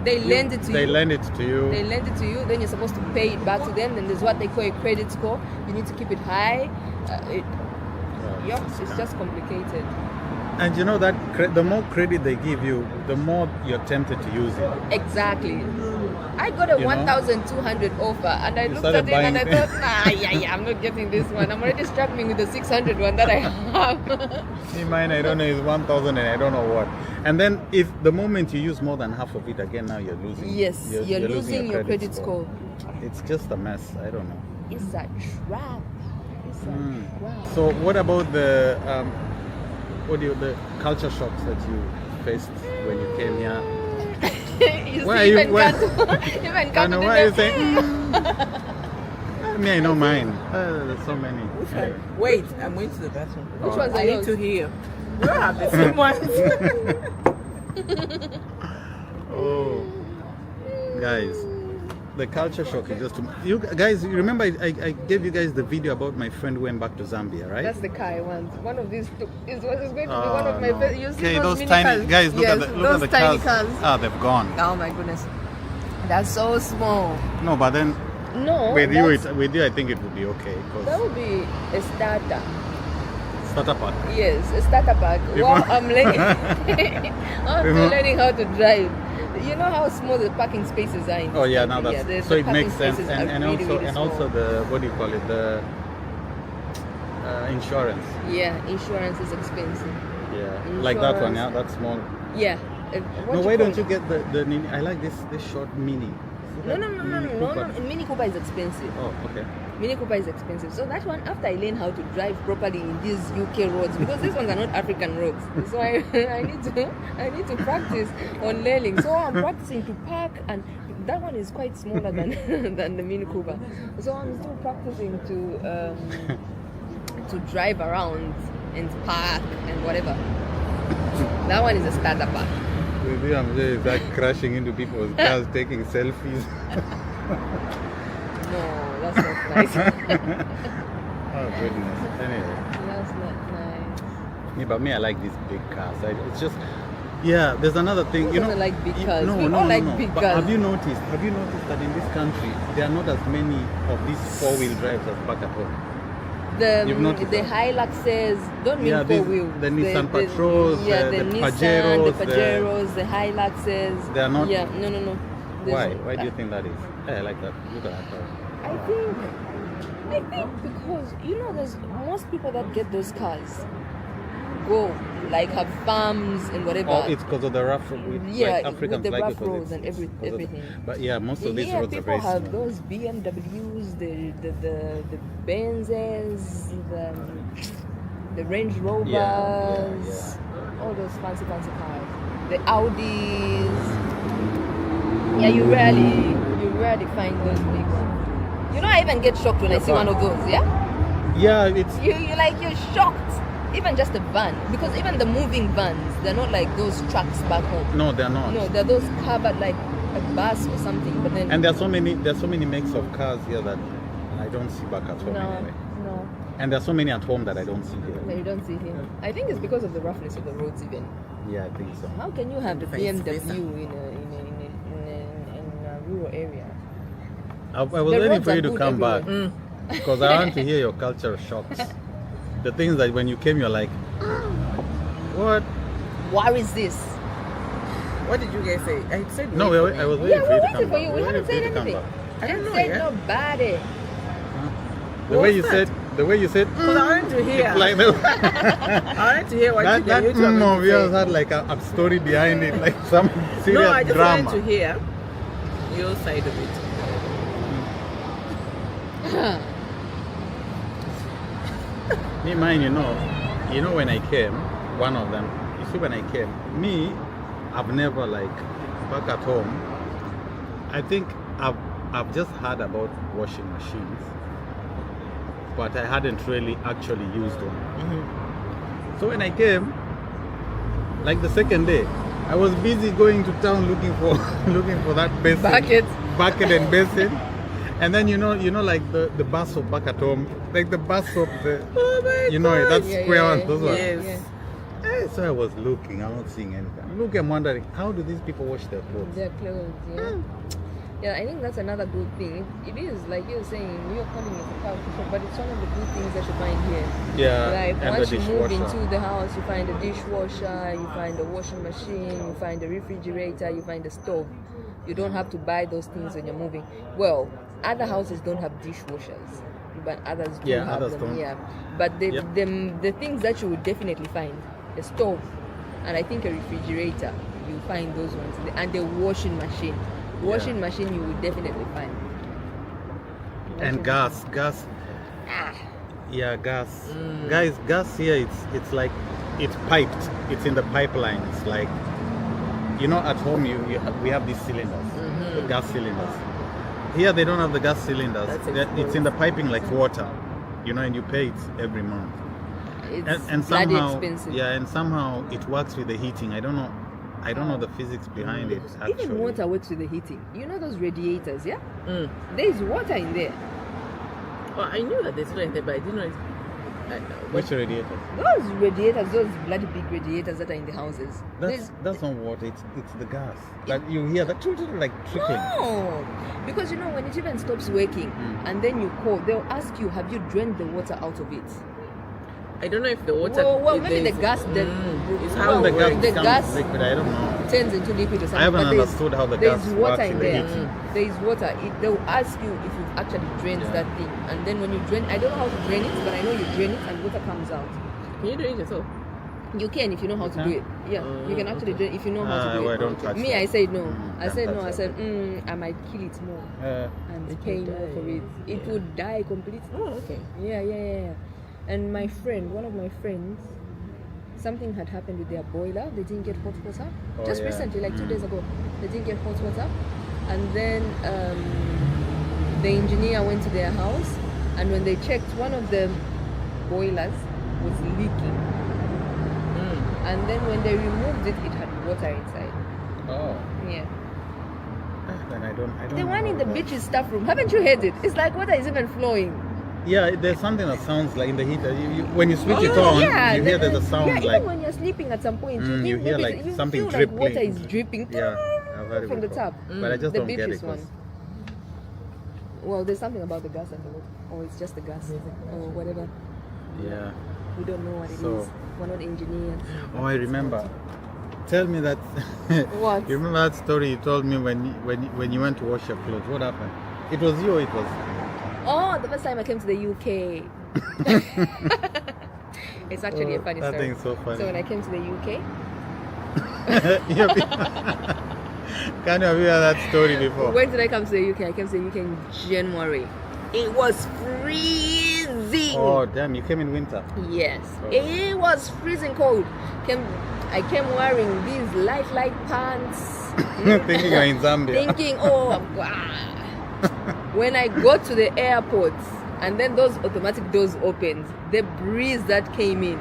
they lend it to They you. lend it to you. They lend it to you. Then you're supposed to pay it back to them. Then there's what they call a credit score. You need to keep it high. It's just complicated. And you know that the more credit they give you, the more you're tempted to use it. Exactly. I got a You know? 1,200 offer, and I looked started at it and I buying- thought, I'm not getting this one. I'm already struggling with the 600 one that I have. See, mine, I don't know, is 1,000 and I don't know what. And then if the moment you use more than half of it, again, now you're losing. Yes, you're losing your credit score. It's just a mess. I don't know. It's a trap. It's a trap. So what about the the culture shocks that you faced when you came here? You Why see, are you- even why- Kato- even I Kato know did why you that. saying. Me, I know mine. There's so many. Anyway. Wait, I'm going to the bathroom. Which ones are I need yours? to hear. We don't have the same ones. Oh, guys, the culture shock is just too much. You guys, you remember I gave you guys the video about my friend who went back to Zambia, right? That's the car I want. One of these is going to be one of my no. first. You see Okay, those mini tiny cars? guys. Look Yes, at the those tiny cars. cars. They've gone. Oh my goodness, that's so small. No, but then No, with you, that's- I think it would be okay that because would be a starter. starter pack. Yes, a starter pack. Well, Before- I'm learning. I'm still Before- learning how to drive. You know how small the parking spaces are in Oh this yeah, now country? that's the so it parking makes sense, spaces and, are and really, also really and small. also the what do you call it, the insurance. Yeah, insurance is expensive. Yeah, like that one. Yeah, Insurance. that's small. Yeah. What No, you why call don't you it? get the mini? I like this short mini. No. Mini Cooper. Mini Cooper is expensive. Oh, okay. Mini Cooper is expensive. So that one, after I learn how to drive properly in these UK roads, because these ones are not African roads, so I need to practice on learning. So I'm practicing to park, and that one is quite smaller than than the Mini Cooper. So I'm still practicing to drive around and park and whatever. That one is a starter pack. With you, I'm just like crashing into people's cars, taking selfies. No, that's not nice. Oh goodness. Anyway, That's Me, but me, I like these big cars. It's just, yeah. There's another thing. Who You know, doesn't like big you- cars? No, We no, all no, like no. big But cars. have you noticed? Have you noticed that in this country there are not as many of these four-wheel drives as back at home? You've noticed The that? Hiluxes don't mean Yeah, four these- wheels. the Nissan Patrols, yeah, the Nissan, Pajeros, the Pajeros, the Hiluxes. They are not- Yeah, no. There's- Why? Why do you think that is? Yeah, I like that. Look at that car. I think because there's most people that get those cars go like have farms and whatever. Oh, it's because of the rough road. Yeah, like with Africans the like rough it 'cause roads it's- and it's 'cause of the- everything. But yeah, most of these Yeah, roads are people very have small. those BMWs, the Benzes, the Range Rovers, yeah. all those fancy cars, the Audis. Yeah, you rarely find those big ones. I even get shocked when I see one of those. Yeah, Yeah, it's you're shocked. Even just a van, because even the moving vans, they're not like those trucks back home. no, they're not. No, they're those covered like a bus or something. But then And there's so many makes of cars here that I don't see back at home no. anyway. And there's so many at home that I don't see here. No, you don't see him. I think it's because of the roughness of the roads even. Yeah, I think so. How can you have the Vice BMW versa. in a rural area? I was The waiting roads for are you to good come back everywhere. because I want to hear your culture shocks. The things that when you came, you're like, what? What is this? What did you guys say? I said No, wait for I me. was waiting Yeah, for you we're to come waiting for back. you. We We were haven't waiting said for you to come anything. back. I don't know, Said yeah. nobody. The way you said, Because I wanted to hear. like I wanted to hear what that you two are of going to yours say. had like a story behind it, like some serious No, I just drama. wanted to hear your side of it. Me, mine, you know when I came, one of them, you see when I came, me, I've never like, back at home, I think I've just heard about washing machines, but I hadn't really actually used one. Mm-hmm. So when I came, like the second day, I was busy going to town looking for that basin, bucket and basin. And then you know like the bus soap back at home, like the bus soap, Oh my God. that Yeah, square yeah, ones, yeah. those ones. Yes. So I was looking, I'm not seeing anything. I'm looking, I'm wondering, how do these people wash their clothes? Their clothes, yeah. Yeah, I think that's another good thing. It is, like you're saying, you're calling it a culture shock, but it's one of the good things that you find here. Yeah, Like and once the you move dishwasher. into the house, you find a dishwasher, you find a washing machine, you find a refrigerator, you find a stove. You don't have to buy those things when you're moving. Well, other houses don't have dishwashers, but others do Yeah, have others them. don't. Yeah, but Yep. the things that you would definitely find, a stove, and I think a refrigerator, you find those ones, and the washing machine. Washing machine you would definitely find. And gas. Ah. Yeah, gas. Guys, gas here, it's like, it's piped. It's in the pipelines. Like, at home we have these cylinders, the gas cylinders. Here they don't have the gas cylinders. That's It's in the piping like water, and you pay it every month. It's And bloody somehow, expensive. yeah, and somehow it works with the heating. I don't know the physics behind it. Actually. Even water works with the heating. You know those radiators, yeah? Mm. There's water in there. Well, I knew that there's one there, but I didn't know. Which radiator? Those radiators, those bloody big radiators that are in the houses. That's not water. It's the gas. Like you hear that like trickling. No, because when it even stops working, and then you call, they'll ask you, have you drained the water out of it? I don't know if the water. Well, if maybe the there's- gas. It's How how the it gas works. the becomes gas- liquid, I don't know. Turns into liquid or something. I haven't but there's- understood how the there's gas water works in in the there. heating. There is water. They'll ask you if you've actually drained Yeah. that thing, and then when you drain, I don't know how to drain it, but I know you drain it and water comes out. Can you do it yourself? You can if you know how to You do can? it. Yeah, you can actually do it if you know how to do Well, it. I don't touch Me, that. I said no. I Can't said touch no. I that. said I might kill it more and It pay will more for die. it. It Yeah. would die completely. Oh, okay. Yeah. And my friend, one of my friends, something had happened with their boiler. They didn't get hot water. Oh, Just yeah. recently, like 2 days ago, they didn't get hot water. And then the engineer went to their house, and when they checked, one of the boilers was leaking. And then when they removed it, it had water inside. Oh. Yeah. Then I don't The one know in the that. beach's staff room, haven't you heard it? It's like water is even flowing. Yeah, there's something that sounds like in the heater. When you switch it on, yeah, you hear there's a sound yeah, like even when you're sleeping at some point, you hear maybe like you something feel dripping. like water is dripping. Yeah, I've heard it from the before. tap. But I just The don't get it. Beatrice one. 'cause- Well, there's something about the gas and the water, or it's just the gas, or whatever. Yeah. We don't know what it is. So- We're not engineers. Oh, I remember. Tell me that. What? You remember that story you told me when you went to wash your clothes? What happened? It was you. Or it was. Oh, the first time I came to the UK. It's actually a funny That story. thing's so funny. So when I came to the UK, Can you have heard that story before? when did I come to the UK? I came to the UK in January. It was freezing. Oh, damn! You came in winter. Yes, Oh. it was freezing cold. I came wearing these light pants. Thinking you're in Zambia. Thinking, oh, when I got to the airport and then those automatic doors opened, the breeze that came in,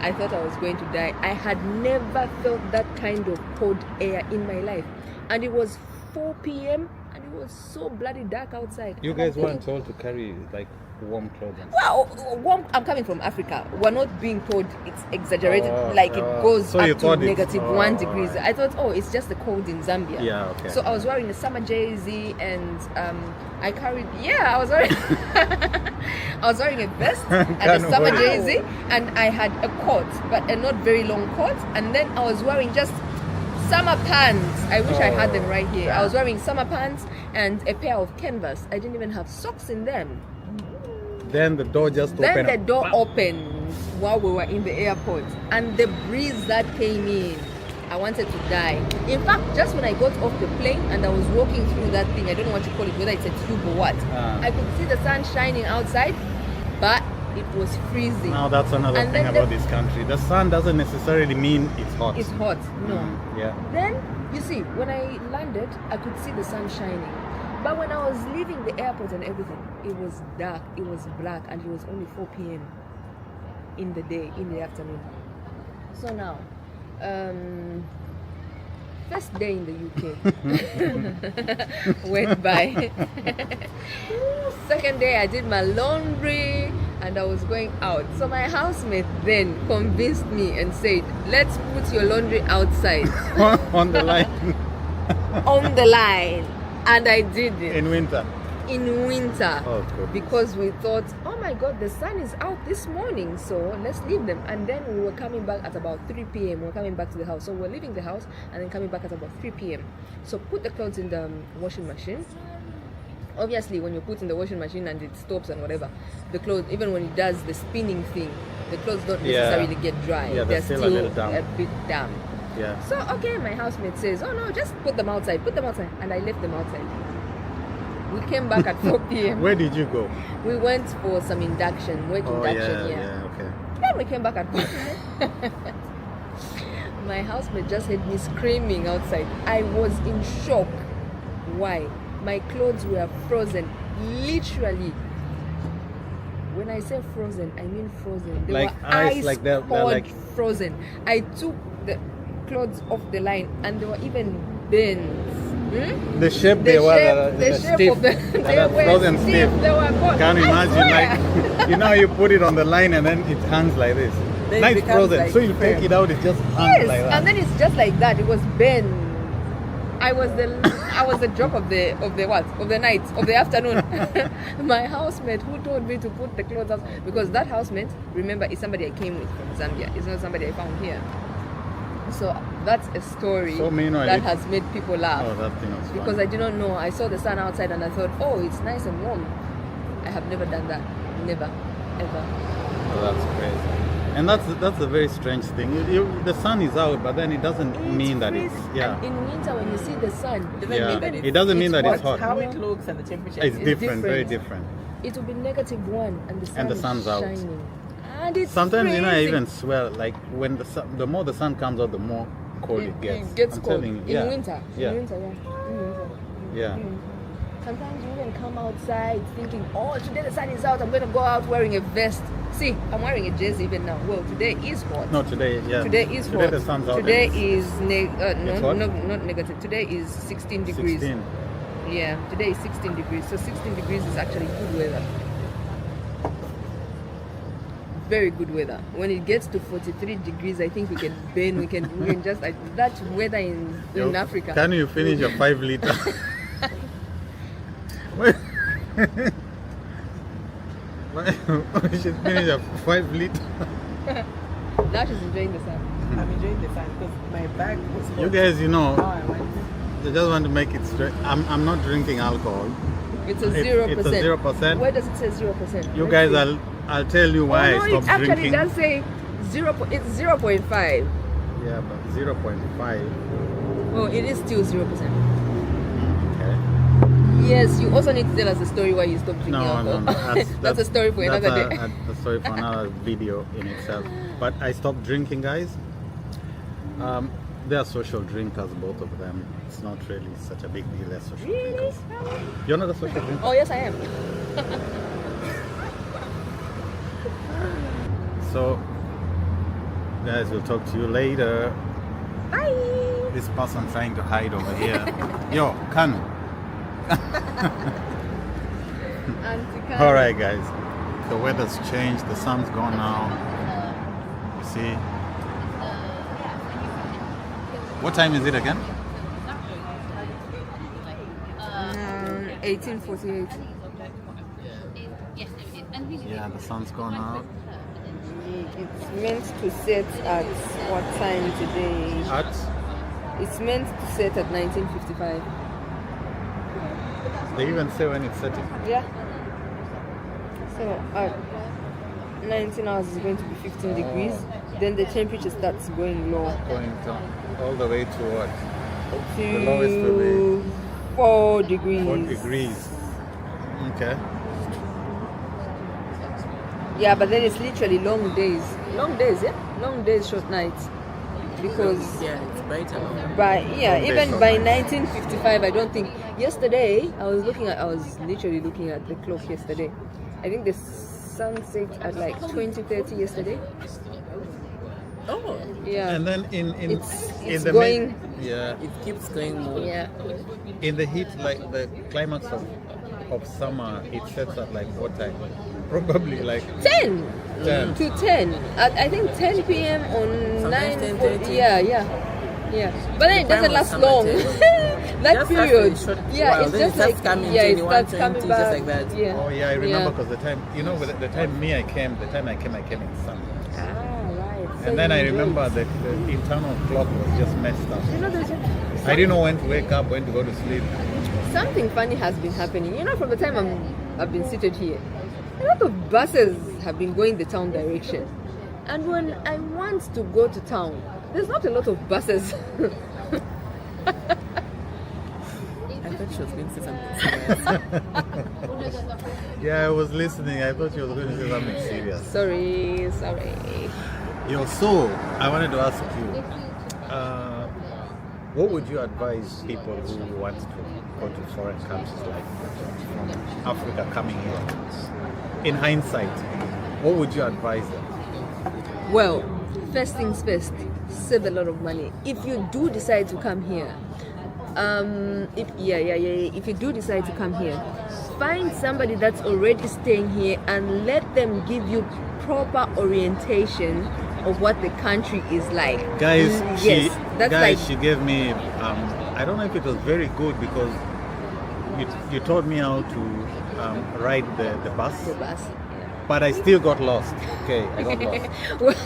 I thought I was going to die. I had never felt that kind of cold air in my life. And it was 4 p.m. and it was so bloody dark outside. You And I'm guys weren't thinking, told to carry like warm clothing. well, I'm coming from Africa. We're not being told it's exaggerated, Oh, like it goes so you up to thought it's- negative oh, 1 degrees. alright. I thought, oh, it's just the cold in Zambia. Yeah. Okay. So I was wearing a summer jersey and I carried, I was wearing I was wearing a vest and a Kind of summer what- jersey and I had a coat, but a not very long coat, and then I was wearing just summer pants. I wish I had them right here. I was wearing summer pants and a pair of canvas. I didn't even have socks in them. Then the door just Then opened. the door opened while we were in the airport, and the breeze that came in, I wanted to die. In fact, just when I got off the plane and I was walking through that thing, I don't know what you call it, whether it's a tube or what, I could see the sun shining outside, but it was freezing. Now that's another And thing then about the- this country. The sun doesn't necessarily mean it's hot. It's hot, no. Yeah. Then, you see, when I landed, I could see the sun shining. But when I was leaving the airport and everything, it was dark, it was black, and it was only 4 p.m. in the day, in the afternoon. So now, first day in the UK went by. Second day, I did my laundry and I was going out. So my housemate then convinced me and said, let's put your laundry outside On the line on the line. And I did it in winter. in winter Oh, good. because we thought, oh my god, the sun is out this morning, so let's leave them. And then we were coming back at about 3 p.m. We're coming back to the house, so we're leaving the house and then coming back at about 3 p.m. So put the clothes in the washing machine. Obviously, when you put in the washing machine and it stops and whatever, the clothes, even when it does the spinning thing, the clothes don't Yeah. necessarily get dry. Yeah, they're still still a little damp. a bit damp. Yeah. So okay, my housemate says, oh no, just put them outside, and I left them outside. We came back at 4 p.m. Where did you go? We went for some induction, work Oh induction, yeah. Okay. Then we came back at 4 My housemate just heard me screaming outside. I was in shock. Why? My clothes were frozen, literally. When I say frozen, I mean frozen. They Like were ice, ice like they're cold like- frozen. I took the clothes off the line and there were even bends. The shape The they were, shape, the shape stiff, of the they that were frozen stiff. stiff. They were cold. Can you I imagine? swear. Like, you know, you put it on the line and then it hangs like this. Then Now it it's becomes frozen, like so you take firm. it out, it just hangs Yes, like that. and then it's just like that. It was bent. I was the joke of the what? Of the night, of the afternoon. My housemate who told me to put the clothes out, because that housemate, remember, is somebody I came with from Zambia. It's not somebody I found here. So that's a story So, meanwhile, that it- has made people laugh. Oh, that thing was Because funny. I did not know. I saw the sun outside and I thought, oh, it's nice and warm. I have never done that. Never, ever. Oh, that's crazy. And that's a very strange thing. The sun is out, but then it doesn't mean that it's freezing. yeah. And in winter, when you see the sun, Doesn't Yeah. mean that It doesn't mean that it's But hot. how it looks and the temperature. It's is different, very different. different. it will be -1 and the sun And the is sun's out. shining. And it's Sometimes you know I freezing. even swear like when the more the sun comes out, the more cold it gets. It gets I'm cold. telling you, In yeah. winter. Yeah. In winter, yeah. In winter. Yeah. Sometimes you even come outside thinking, oh, today the sun is out, I'm going to go out wearing a vest. See, I'm wearing a jersey even now. Well, today is hot. No, today, yeah. Today is Today hot. the sun's out. Today and is It's hot? not negative. Today is 16 it's degrees. 16. Yeah, today is 16 degrees. So 16 degrees is actually good weather. very good weather. When it gets to 43 degrees, I think we can burn. We can just like that weather in Africa. Can you finish your 5 liter? Wait. We should finish a 5 liter. Now she's enjoying the sun. I'm enjoying the sun because my bag was hot. You guys, you know, Now I want I just want to make it straight. I'm not drinking alcohol. It's a 0%. It's a 0%. Where does it say 0%? You Let's guys, see. I'll tell you why Oh, I no, stopped it actually drinking. does say 0. It's 0.5. Yeah, but 0.5. Oh, it is still 0%. Okay. Yes, you also need to tell us a story why you stopped drinking No, alcohol. no. That's a story for that's another day. a story for another video in itself. But I stopped drinking, guys. They are social drinkers, both of them. It's not really such a big deal as social Really? drinkers. You're not a social drinker? Oh, yes, I am. So, guys, we'll talk to you later. Bye. This person trying to hide over here. Yo, Kanu. All right, guys. The weather's changed. The sun's gone now. You see. What time is it again? 1848. Yeah, the sun's gone out. It's meant to set at what time today? At It's meant to set at 1955. they even say when it's setting. Yeah. So at 19 hours is going to be 15 degrees. Then the temperature starts going low. Going down all the way to what? To The lowest will be 4 degrees. 4 degrees. Okay. Yeah, but then it's literally long days. Long days, yeah? Long days, short nights. Because yeah, it's brighter. by Long days, even short by nights. 1955, I don't think. Yesterday, I was literally looking at the clock yesterday. I think the sun set at like 20:30 yesterday. Oh, Yeah. And then in It's the going- yeah, it keeps going more. Yeah. in the heat, like the climax of summer, it sets at like what time? Probably like 10 10. to 10. I think 10 p.m. on Sometimes 9. 10:30. Yeah. But then it The doesn't prime last was long. summer that Just period. after a short Yeah, while, it's then just it starts like coming yeah, it 21, starts 20, coming just back. like that. Yeah. Oh yeah, I remember Yeah. because the time the time I came in summer. Ah, right. So And then you I enjoy remember it. the internal clock was just messed up. You know, there's I didn't know when to wake up, when to go to sleep. something funny has been happening. You know, from the time I've been seated here, a lot of buses have been going the town direction. And when I want to go to town, there's not a lot of buses. I thought she was going to say something serious. Yeah, I was listening. I thought you were going to say something serious. Sorry. Yo, so I wanted to ask you, what would you advise people who want to go to foreign countries like from Africa coming here? In hindsight, what would you advise them? Well, first things first, save a lot of money. If you do decide to come here, if you do decide to come here, find somebody that's already staying here and let them give you proper orientation of what the country is like. Guys, Yes, she gave me, I don't know if it was very good because you taught me how to ride the bus, the bus. but I still got lost. Okay, I got lost.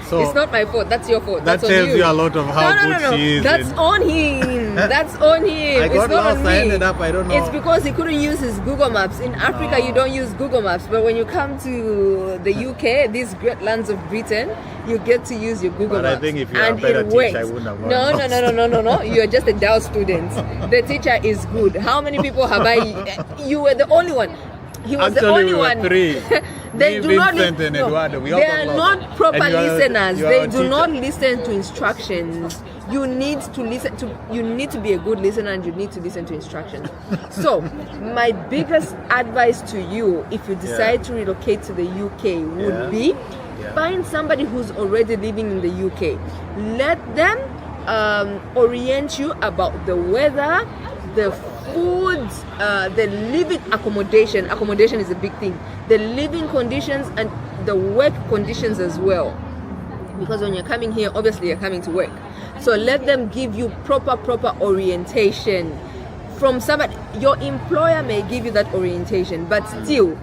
So It's not my fault. That's your fault. that That's on tells you. you a lot of how good she is. That's in- on him. That's on him. I got it's not lost. on me. I ended up, I don't know. It's because he couldn't use his Google Maps. In Africa, you don't use Google Maps. But when you come to the UK, these great lands of Britain, you get to use your Google But I Maps. think if you were a and better it teacher, works. I wouldn't have No. gone lost. You're just a dull student. The teacher is good. How many people have I? You were the only one. He was the Actually, only we were one. three. They Me, do not Vincent, and Eduardo. We all they got are lost. not proper And you are- listeners. you are They our do teacher. not listen to instructions. You need to listen to. You need to be a good listener, and you need to listen to instructions. So, my biggest advice to you, if you decide to relocate to the UK, would Yeah. be Yeah. find somebody who's already living in the UK. Let them orient you about the weather, the food, the living accommodation. Accommodation is a big thing. The living conditions and the work conditions as well. Because when you're coming here, obviously you're coming to work. So let them give you proper orientation from somebody. Your employer may give you that orientation, but still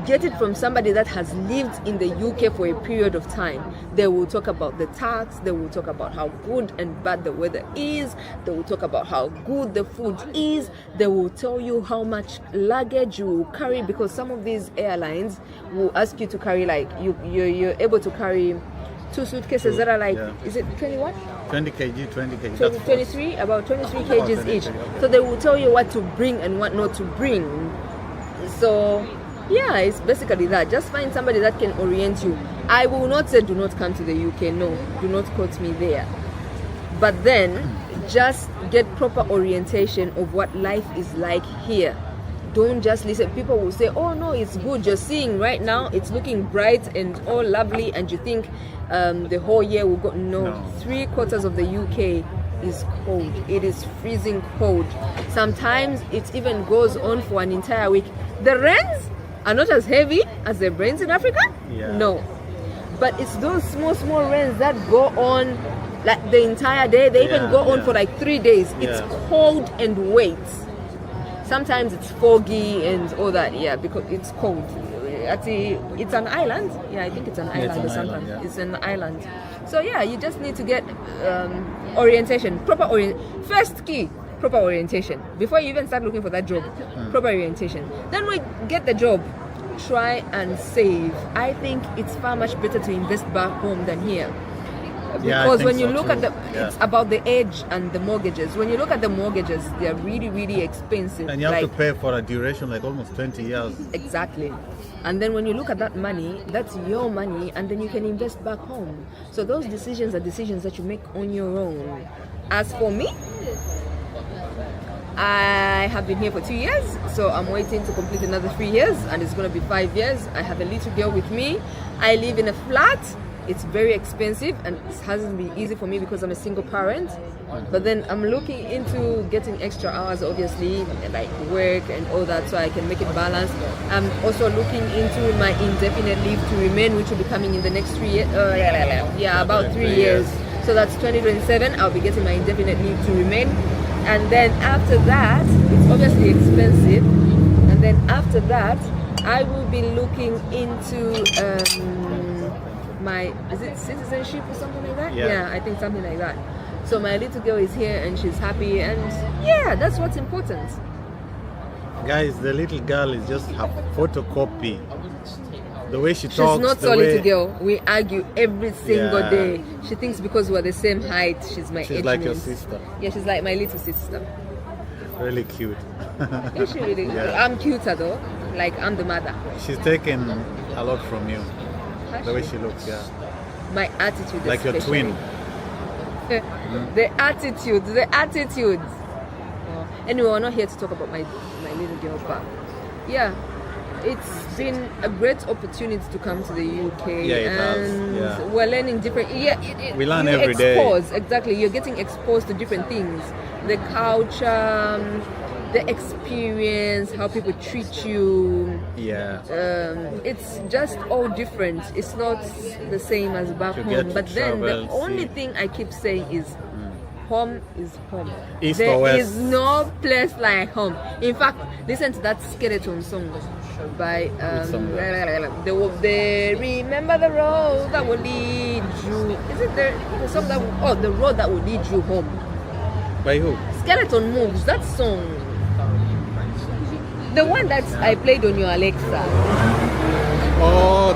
get it from somebody that has lived in the UK for a period of time. They will talk about the tax, they will talk about how good and bad the weather is, they will talk about how good the food is, they will tell you how much luggage you will carry, because some of these airlines will ask you to carry, like you're able to carry 2 suitcases that are like, is it 21? 20 kg, 20 kg. 23, about 23 kgs each. So they will tell you what to bring and what not to bring. So yeah, it's basically that. Just find somebody that can orient you. I will not say do not come to the UK. No, do not quote me there. But then just get proper orientation of what life is like here. Don't just listen. People will say, oh no, it's good. You're seeing right now, it's looking bright and all lovely, and you think the whole year will go. No, 3/4 of the UK is cold. It is freezing cold. Sometimes it even goes on for an entire week. The rains are not as heavy as the rains in Africa. No, but it's those small rains that go on like the entire day. They even go on for like 3 days. It's cold and wet. Sometimes it's foggy and all that, because it's cold. It's an island. I think it's an island or something. It's an island. So you just need to get orientation, first key, proper orientation. Before you even start looking for that job, proper orientation. Then we get the job, try and save. I think it's far much better to invest back home than here. Because when you look at it's about the age and the mortgages. When you look at the mortgages, they are really expensive. And you have to pay for a duration like almost 20 years. Exactly. And then when you look at that money, that's your money, and then you can invest back home. So those decisions are decisions that you make on your own. As for me, I have been here for 2 years, so I'm waiting to complete another 3 years, and it's going to be 5 years. I have a little girl with me. I live in a flat. It's very expensive, and it hasn't been easy for me because I'm a single parent. But then I'm looking into getting extra hours, obviously, like work and all that, so I can make it balanced. I'm also looking into my indefinite leave to remain, which will be coming in the next 3 years. About 3 years. So that's 2027. I'll be getting my indefinite leave to remain. And then after that, it's obviously expensive. And then after that, I will be looking into is it citizenship or something like that? I think something like that. So my little girl is here and she's happy, and that's what's important. Guys, the little girl is just her photocopy. The way she talks. She's not so little girl. We argue every single day. She thinks because we're the same height, she's my age. She's like your sister. Yeah, she's like my little sister. Really cute. Is she really? I'm cuter though. Like I'm the mother. She's taken a lot from you. The way she looks, My attitude, like your twin. The attitude. Anyway, we're not here to talk about my little girl, but it's been a great opportunity to come to the UK, and we're learning different. We learn every day. Exactly, you're getting exposed to different things, the culture, the experience, how people treat you. It's just all different. It's not the same as back home. But then the only thing I keep saying is home is home. There is no place like home. In fact, listen to that Skeleton song by the Remember the Road That Will Lead You. Is it the song that The Road That Will Lead You Home? By who? Skeleton Moves, that song. The one that I played on your Alexa. Oh,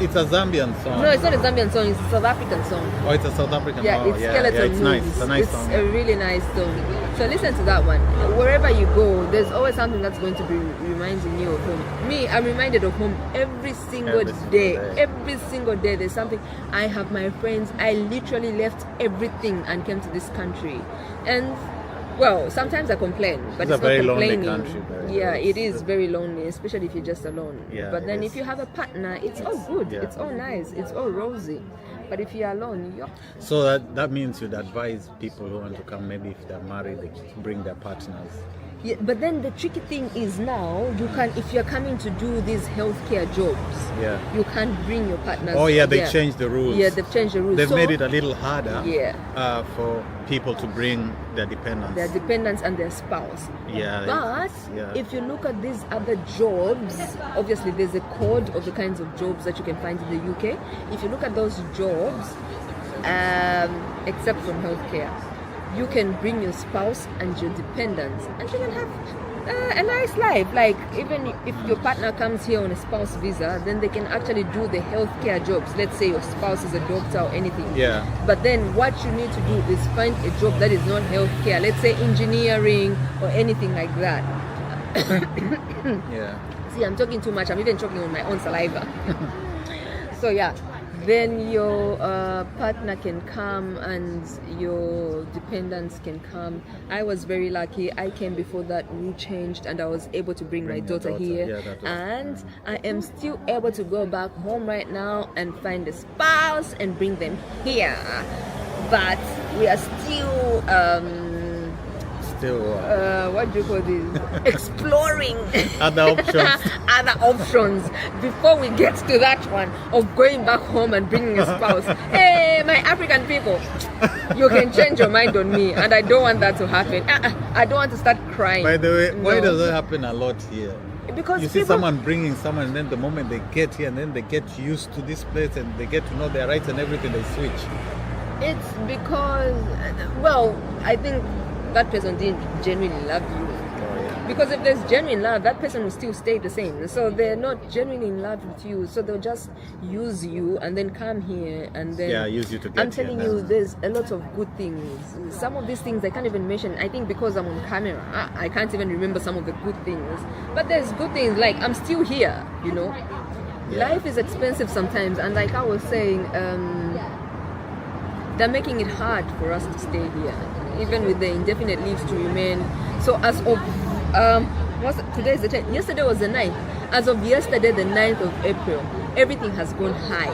it's a Zambian song. No, it's not a Zambian song, it's a South African song. Oh, it's a South African song. It's Skeleton it's Moves. nice. It's a nice song. It's a really nice song. So listen to that one. Wherever you go, there's always something that's going to be reminding you of home. Me, I'm reminded of home every single day. Every single day there's something. I have my friends. I literally left everything and came to this country. And well, sometimes I complain, but it's not complaining. It is very lonely, especially if you're just alone. But then if you have a partner, it's all good. It's all nice. It's all rosy. But if you're alone, So that means you'd advise people who want to come, maybe if they're married, they bring their partners. Yeah, but then the tricky thing is now you can, if you're coming to do these healthcare jobs, Yeah. you can't bring your partners. Oh yeah, they yeah. changed the rules. Yeah, they've changed the rules. They've So, made it a little harder. Yeah. For people to bring their dependents. their dependents and their spouse. Yeah. But yeah. if you look at these other jobs, obviously there's a code of the kinds of jobs that you can find in the UK. If you look at those jobs, except from healthcare, you can bring your spouse and your dependents, and you can have a nice life. Like, even if your partner comes here on a spouse visa, then they can actually do the healthcare jobs. Let's say your spouse is a doctor or anything. Yeah. But then what you need to do is find a job that is not healthcare. Let's say engineering or anything like that. Yeah. See, I'm talking too much. I'm even choking on my own saliva. So yeah, then your partner can come and your dependents can come. I was very lucky. I came before that rule changed, and I was able to bring my Bring your daughter daughter. here. Yeah, that was- And I am still able to go back home right now and find a spouse and bring them here. But we are still Still what do you call this? Exploring other options. other options before we get to that one of going back home and bringing a spouse. Hey, my African people, you can change your mind on me, and I don't want that to happen. I don't want to start crying. By the way, why No. does that happen a lot here? Because You see people, someone bringing someone, and then the moment they get here, and then they get used to this place, and they get to know their rights and everything, they switch. it's because, well, I think that person didn't genuinely love you. Because if there's genuine love, that person will still stay the same. So they're not genuinely in love with you. So they'll just use you and then come here and then... Yeah, use you to get I'm telling here. you, there's a lot of good things. Some of these things I can't even mention. I think because I'm on camera, I can't even remember some of the good things. But there's good things, like I'm still here, you know. Yeah. Life is expensive sometimes. And like I was saying, they're making it hard for us to stay here, even with the indefinite leaves to remain. So as of today is the 10th. Yesterday was the 9th. As of yesterday, the 9th of April, everything has gone high,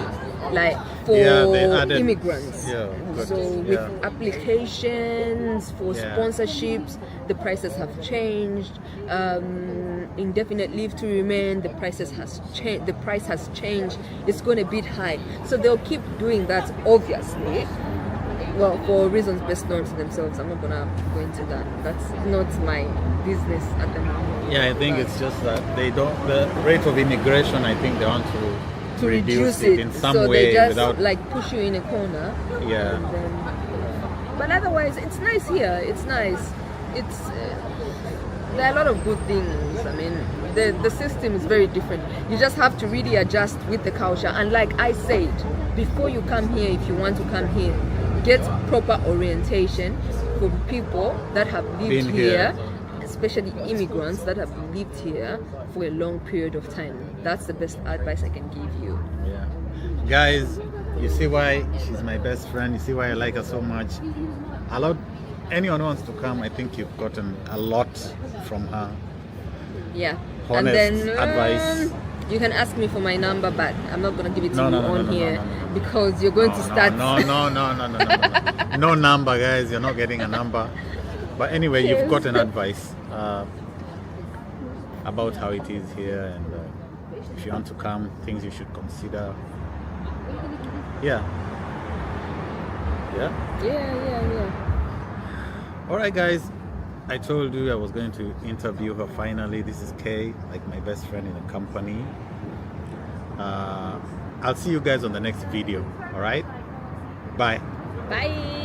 like for Yeah, they added- immigrants. Yeah, good. So with Yeah. applications for Yeah. sponsorships, the prices have changed. Indefinite leave to remain, the prices has changed. The price has changed. It's going a bit high. So they'll keep doing that, obviously. Well, for reasons best known to themselves. I'm not gonna go into that. That's not my business at the moment. Yeah, I think But it's just that they don't. The rate of immigration, I think they want to reduce it in some so way they just without. like push you in a corner. Yeah. And then, but otherwise, it's nice here. It's nice. It's there are a lot of good things. I mean, the system is very different. You just have to really adjust with the culture. And like I said, before you come here, if you want to come here, get proper orientation from people that have lived Been here. especially immigrants that have lived here for a long period of time. That's the best advice I can give you. Yeah. Guys, you see why she's my best friend. You see why I like her so much. Anyone who wants to come, I think you've gotten a lot from her. Yeah. Honest and then advice. you can ask me for my number, but I'm not gonna give it to No, you no, no, on no, no, here no, no, no. because you're going to start. No. No number, guys. You're not getting a number. But anyway, Yes. you've gotten advice about how it is here, and if you want to come, things you should consider. Yeah. Yeah. Yeah. All right, guys. I told you I was going to interview her finally. This is Kay, like my best friend in the company. I'll see you guys on the next video. All right. Bye. Bye.